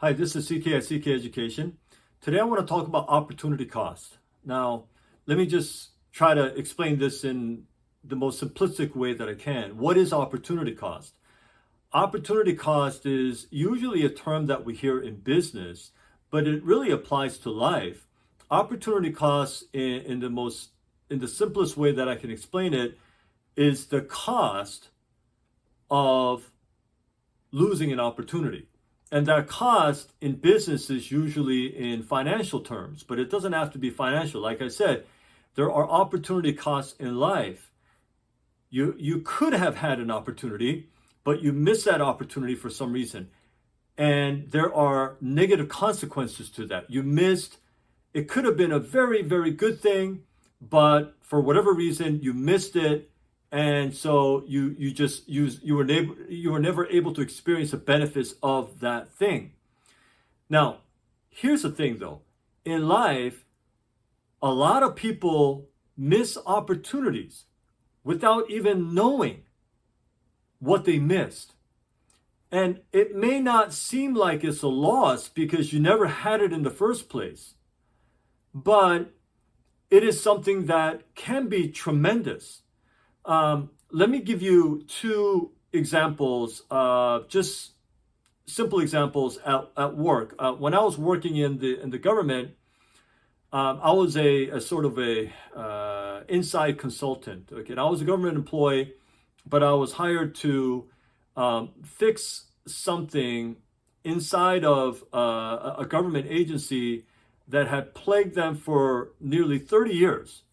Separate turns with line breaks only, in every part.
Hi, this is CK at CK Education. Today I want to talk about opportunity cost. Now, let me just try to explain this in the most simplistic way that I can. What is opportunity cost? Opportunity cost is usually a term that we hear in business, but it really applies to life. Opportunity cost in the simplest way that I can explain it is the cost of losing an opportunity. And that cost in business is usually in financial terms, but it doesn't have to be financial. Like I said, there are opportunity costs in life. You could have had an opportunity, but you missed that opportunity for some reason. And there are negative consequences to that. You missed, it could have been a very, very good thing, but for whatever reason, you missed it. And so you were never able to experience the benefits of that thing. Now, here's the thing though. In life, a lot of people miss opportunities without even knowing what they missed. And it may not seem like it's a loss because you never had it in the first place, but it is something that can be tremendous. Let me give you two examples, just simple examples at work. When I was working in the government, I was a sort of a inside consultant. Okay, and I was a government employee, but I was hired to fix something inside of a government agency that had plagued them for nearly 30 years.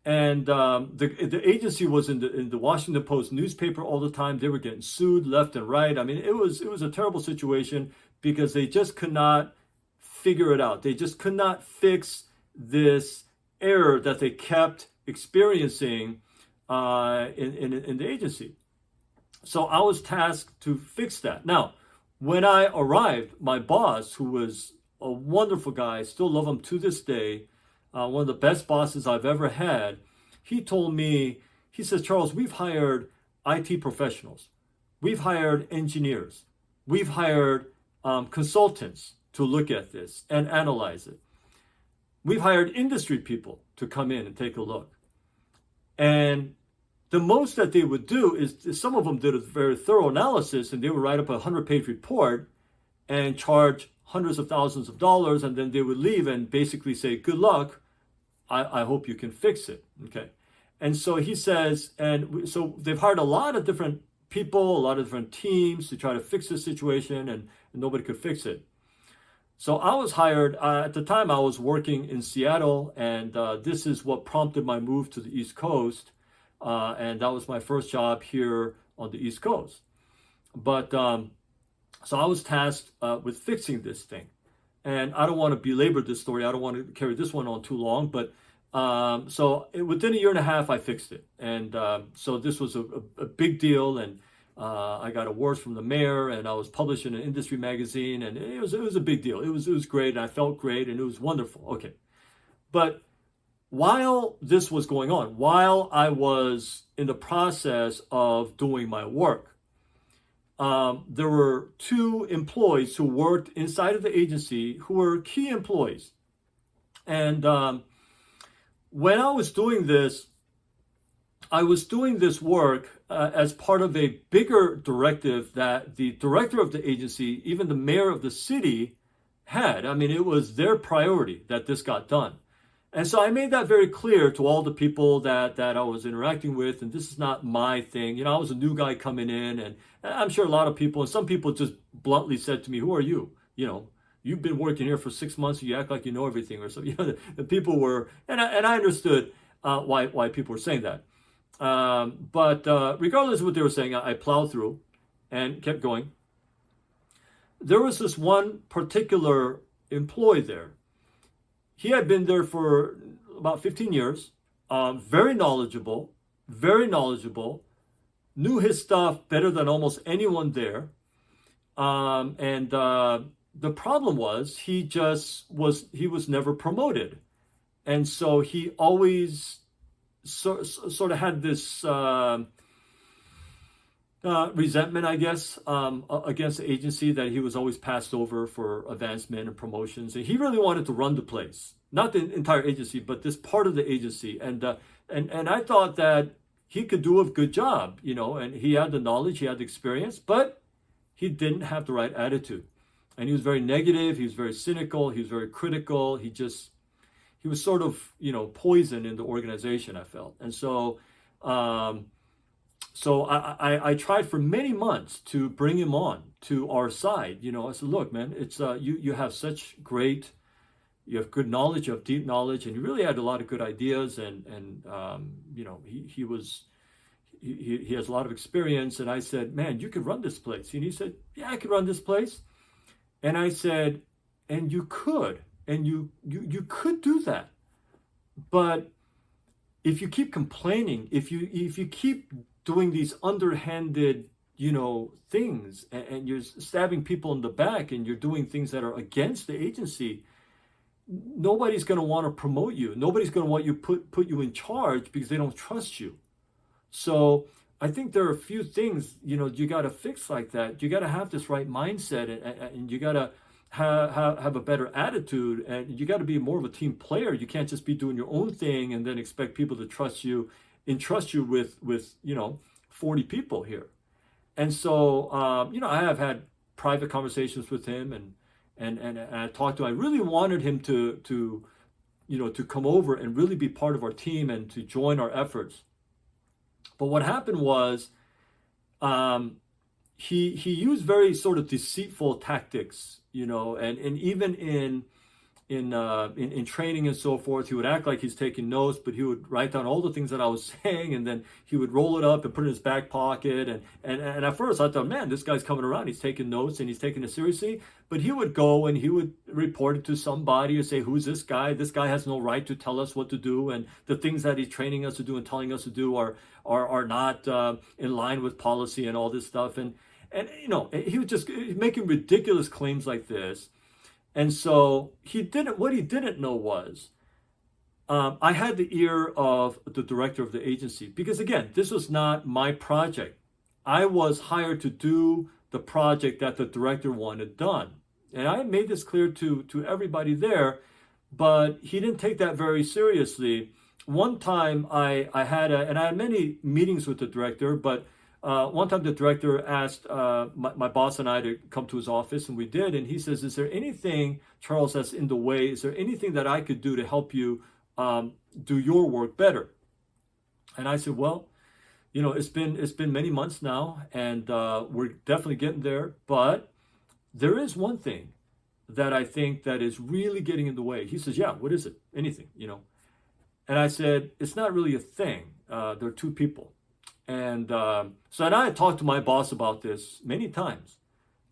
And the agency was in the Washington Post newspaper all the time. They were getting sued left and right. I mean, it was a terrible situation because they just could not figure it out. They just could not fix this error that they kept experiencing in the agency. So I was tasked to fix that. Now, when I arrived, my boss, who was a wonderful guy, I still love him to this day, one of the best bosses I've ever had, he told me, he says, Charles, we've hired IT professionals. We've hired engineers. We've hired consultants to look at this and analyze it. We've hired industry people to come in and take a look. And the most that they would do is some of them did a very thorough analysis and they would write up a 100-page report and charge hundreds of thousands of dollars, and then they would leave and basically say, good luck. I hope you can fix it. Okay. And so he says, so they've hired a lot of different people, a lot of different teams to try to fix the situation, and nobody could fix it. So I was hired, at the time I was working in Seattle, and this is what prompted my move to the East Coast. And that was my first job here on the East Coast. But so I was tasked with fixing this thing. And I don't want to belabor this story. I don't want to carry this one on too long. But within a year and a half, I fixed it. And so this was a big deal. And I got awards from the mayor. And I was published in an industry magazine. And it was a big deal. It was great. And I felt great. And it was wonderful. Okay. But while this was going on, while I was in the process of doing my work, there were two employees who worked inside of the agency who were key employees. And when I was doing this work as part of a bigger directive that the director of the agency, even the mayor of the city, had. I mean, it was their priority that this got done. And so I made that very clear to all the people that I was interacting with, and this is not my thing. You know, I was a new guy coming in, and I'm sure a lot of people, and some people just bluntly said to me, who are you? You know, you've been working here for 6 months, you act like you know everything or something. You know, the people were, and I understood why people were saying that. But regardless of what they were saying, I plowed through and kept going. There was this one particular employee there. He had been there for about 15 years, very knowledgeable, knew his stuff better than almost anyone there. And the problem was he was never promoted. And so he always sort of had this Resentment, I guess, against the agency, that he was always passed over for advancement and promotions. And he really wanted to run the place, not the entire agency, but this part of the agency. And I thought that he could do a good job, and he had the knowledge, he had the experience, but he didn't have the right attitude. And he was very negative, he was very cynical, he was very critical. He was sort of, poison in the organization, I felt. And so I tried for many months to bring him on to our side. I said, look, man, it's you have you have good knowledge, you have deep knowledge, and you really had a lot of good ideas, and he has a lot of experience. And I said, man, you could run this place. And he said, yeah, I could run this place. And I said, and you could, and you could do that, but if you keep complaining, if you keep doing these underhanded, things, and you're stabbing people in the back, and you're doing things that are against the agency, nobody's going to want to promote you. Nobody's going to want you put you in charge, because they don't trust you. So I think there are a few things, you got to fix like that. You got to have this right mindset, and you got to have a better attitude, and you got to be more of a team player. You can't just be doing your own thing and then expect people to entrust you with 40 people here. And so I have had private conversations with him, and I talked to him. I really wanted him to come over and really be part of our team and to join our efforts. But what happened was, he used very sort of deceitful tactics, and even in training and so forth, he would act like he's taking notes, but he would write down all the things that I was saying, and then he would roll it up and put it in his back pocket. And at first I thought, man, this guy's coming around, he's taking notes and he's taking it seriously. But he would go and he would report it to somebody or say, who's this guy? This guy has no right to tell us what to do, and the things that he's training us to do and telling us to do are not in line with policy and all this stuff. And he was just making ridiculous claims like this. And so what he didn't know was, I had the ear of the director of the agency, because again, this was not my project. I was hired to do the project that the director wanted done. And I made this clear to everybody there, but he didn't take that very seriously. One time I had many meetings with the director, but one time the director asked my boss and I to come to his office, and we did. And he says, is there anything, Charles, that's in the way? Is there anything that I could do to help you do your work better? And I said, well, it's been many months now, and we're definitely getting there. But there is one thing that I think that is really getting in the way. He says, yeah, what is it? Anything, And I said, it's not really a thing. There are two people. And and I had talked to my boss about this many times.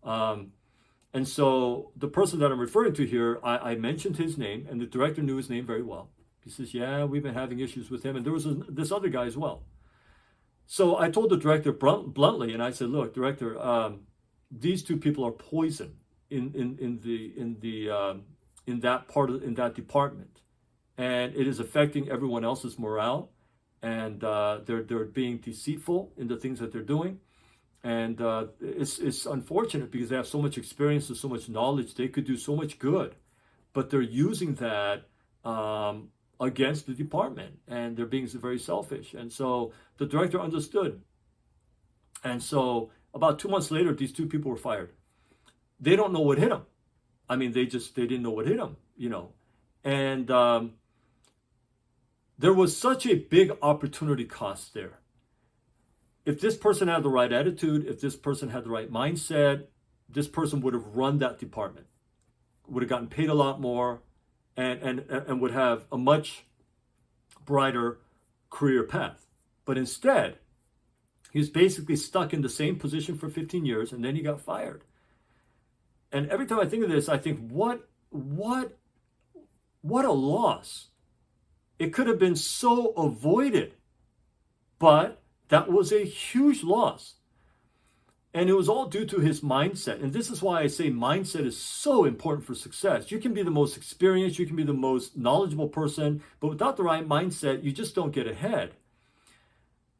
And so the person that I'm referring to here, I mentioned his name, and the director knew his name very well. He says, yeah, we've been having issues with him. And there was this other guy as well. So I told the director bluntly, and I said, look, director, these two people are poison in that department. And it is affecting everyone else's morale. And they're being deceitful in the things that they're doing. And it's unfortunate, because they have so much experience and so much knowledge. They could do so much good, but they're using that against the department, and they're being very selfish. And so the director understood. And so about 2 months later, these two people were fired. They don't know what hit them. I mean, they didn't know what hit them, And there was such a big opportunity cost there. If this person had the right attitude, if this person had the right mindset, this person would have run that department, would have gotten paid a lot more, and would have a much brighter career path. But instead, he was basically stuck in the same position for 15 years, and then he got fired. And every time I think of this, I think, what a loss. It could have been so avoided, but that was a huge loss. And it was all due to his mindset. And this is why I say mindset is so important for success. You can be the most experienced, you can be the most knowledgeable person, but without the right mindset, you just don't get ahead.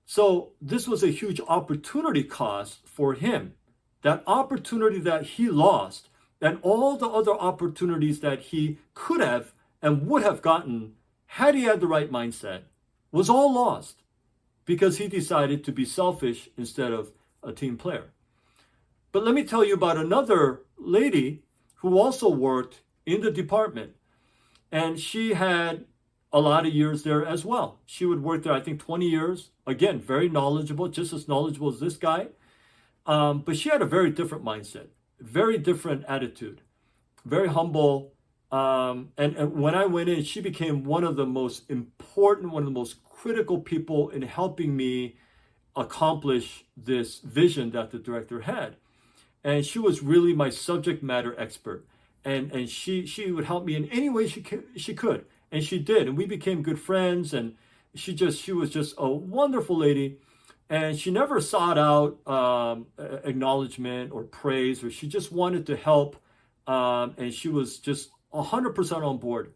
So this was a huge opportunity cost for him. That opportunity that he lost and all the other opportunities that he could have and would have gotten had he had the right mindset was all lost because he decided to be selfish instead of a team player. But let me tell you about another lady who also worked in the department, and she had a lot of years there as well. She would work there, I think, 20 years. Again, very knowledgeable, just as knowledgeable as this guy. But she had a very different mindset, very different attitude, very humble. And when I went in, she became one of the most important, one of the most critical people in helping me accomplish this vision that the director had. And she was really my subject matter expert. And she would help me in any way she could. And she did. And we became good friends. And she was just a wonderful lady. And she never sought out acknowledgement or praise, or she just wanted to help. And she was just 100% on board.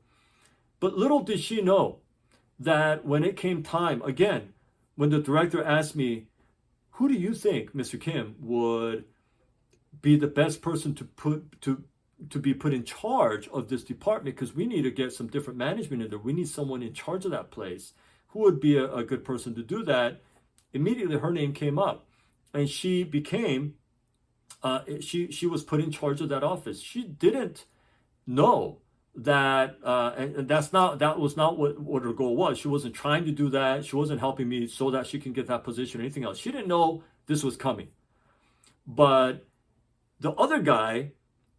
But little did she know that when it came time, again, when the director asked me, who do you think, Mr. Kim, would be the best person to be put in charge of this department, because we need to get some different management in there. We need someone in charge of that place. Who would be a good person to do that? Immediately her name came up, and she became she was put in charge of that office. She didn't know that and that was not what her goal was. She wasn't trying to do that. She wasn't helping me so that she can get that position or anything else. She didn't know this was coming. But the other guy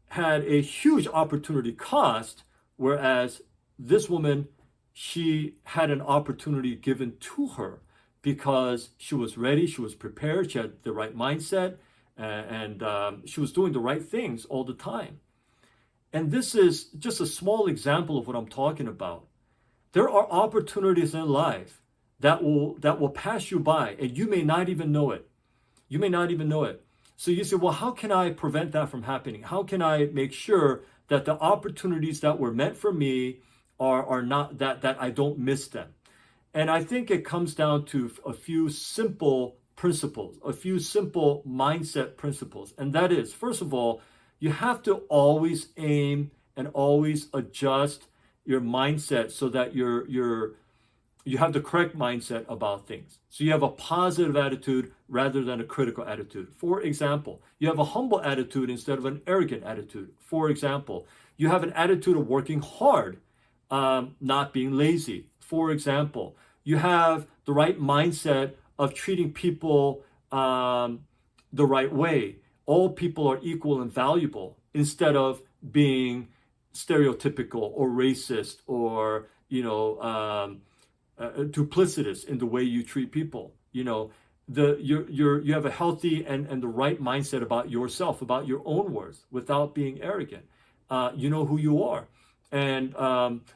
had a huge opportunity cost, whereas this woman, she had an opportunity given to her because she was ready, she was prepared, she had the right mindset, and she was doing the right things all the time. And this is just a small example of what I'm talking about. There are opportunities in life that will pass you by, and you may not even know it. You may not even know it. So you say, well, how can I prevent that from happening? How can I make sure that the opportunities that were meant for me are not that I don't miss them? And I think it comes down to a few simple principles, a few simple mindset principles. And that is, first of all, you have to always aim and always adjust your mindset so that you have the correct mindset about things. So you have a positive attitude rather than a critical attitude. For example, you have a humble attitude instead of an arrogant attitude. For example, you have an attitude of working hard, not being lazy. For example, you have the right mindset of treating people the right way. All people are equal and valuable, instead of being stereotypical or racist or duplicitous in the way you treat people. You have a healthy and the right mindset about yourself, about your own worth, without being arrogant. You know who you are, and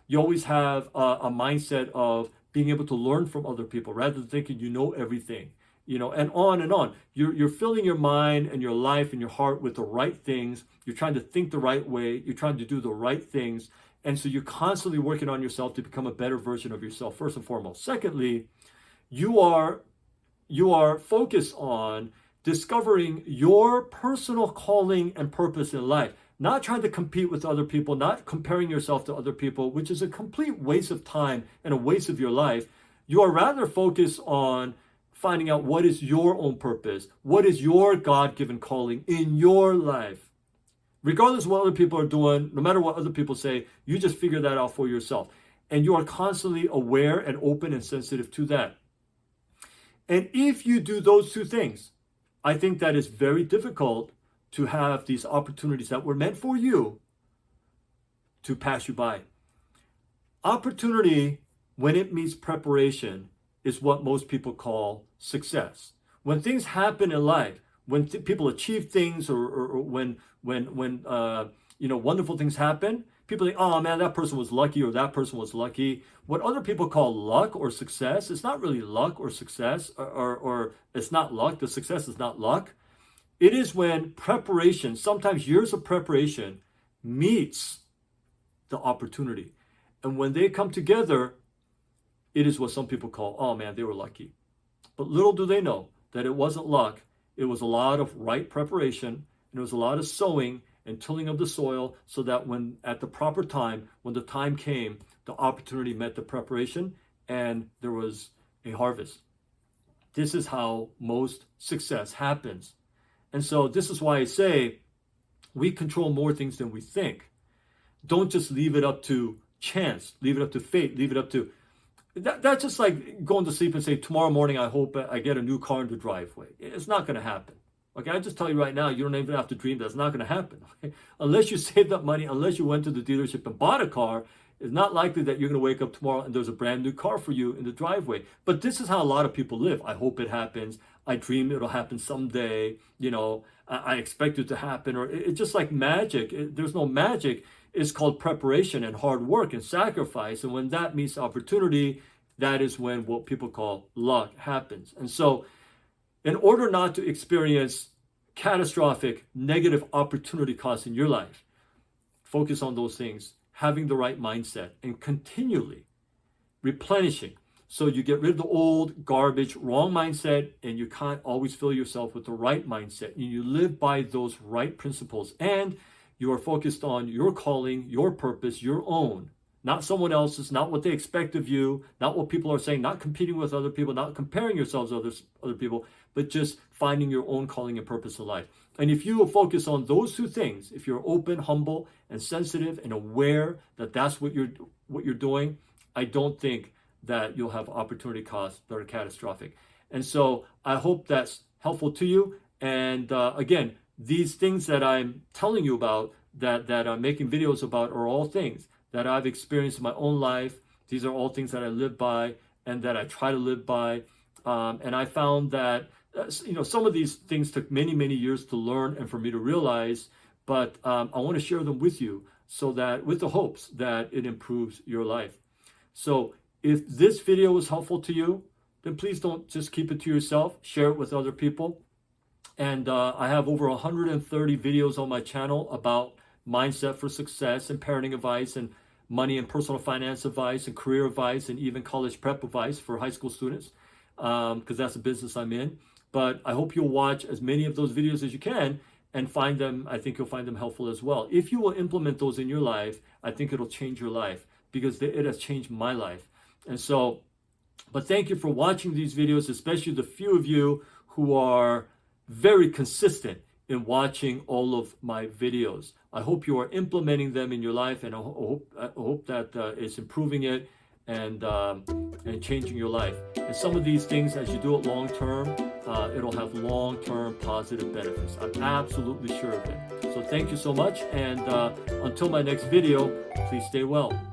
you always have a mindset of being able to learn from other people rather than thinking you know everything. And on and on. You're filling your mind and your life and your heart with the right things. You're trying to think the right way. You're trying to do the right things. And so you're constantly working on yourself to become a better version of yourself, first and foremost. Secondly, you are focused on discovering your personal calling and purpose in life, not trying to compete with other people, not comparing yourself to other people, which is a complete waste of time and a waste of your life. You are rather focused on finding out what is your own purpose, what is your God-given calling in your life. Regardless of what other people are doing, no matter what other people say, you just figure that out for yourself. And you are constantly aware and open and sensitive to that. And if you do those two things, I think that is very difficult to have these opportunities that were meant for you to pass you by. Opportunity, when it meets preparation, is what most people call success. When things happen in life, when people achieve things, or when wonderful things happen, people think, oh man, that person was lucky, or that person was lucky. What other people call luck or success, it's not really luck or success, or it's not luck. The success is not luck. It is when preparation, sometimes years of preparation, meets the opportunity. And when they come together, it is what some people call, oh man, they were lucky. But little do they know that it wasn't luck. It was a lot of right preparation, and it was a lot of sowing and tilling of the soil, so that when at the proper time, when the time came, the opportunity met the preparation and there was a harvest. This is how most success happens. And so this is why I say we control more things than we think. Don't just leave it up to chance, leave it up to fate, leave it up to that's just like going to sleep and say, tomorrow morning, I hope I get a new car in the driveway. It's not going to happen. Okay, I just tell you right now, you don't even have to dream. That's not going to happen. Okay? Unless you saved up money, unless you went to the dealership and bought a car, it's not likely that you're going to wake up tomorrow and there's a brand new car for you in the driveway. But this is how a lot of people live. I hope it happens. I dream it'll happen someday. You know, I expect it to happen. Or it's just like magic. There's no magic. It's called preparation and hard work and sacrifice. And when that meets opportunity, that is when what people call luck happens. And so in order not to experience catastrophic negative opportunity costs in your life, focus on those things, having the right mindset, and continually replenishing. So you get rid of the old, garbage, wrong mindset, and you can't always fill yourself with the right mindset. And you live by those right principles, and you are focused on your calling, your purpose, your own, not someone else's, not what they expect of you, not what people are saying, not competing with other people, not comparing yourselves to other people, but just finding your own calling and purpose in life. And if you will focus on those two things, if you're open, humble, and sensitive and aware that that's what you're doing, I don't think that you'll have opportunity costs that are catastrophic. And so I hope that's helpful to you. And again, these things that I'm telling you about, that I'm making videos about, are all things that I've experienced in my own life. These are all things that I live by and that I try to live by. And I found that some of these things took many, many years to learn and for me to realize, but I want to share them with you so that with the hopes that it improves your life. So if this video was helpful to you, then please don't just keep it to yourself, share it with other people. And I have over 130 videos on my channel about mindset for success and parenting advice and money and personal finance advice and career advice and even college prep advice for high school students, because that's the business I'm in. But I hope you'll watch as many of those videos as you can and find them. I think you'll find them helpful as well. If you will implement those in your life, I think it'll change your life, because it has changed my life. And so, but thank you for watching these videos, especially the few of you who are very consistent in watching all of my videos. I hope you are implementing them in your life, and I hope that it's improving it and changing your life. And some of these things, as you do it long term, it'll have long-term positive benefits. I'm absolutely sure of it. So thank you so much, and until my next video, please stay well.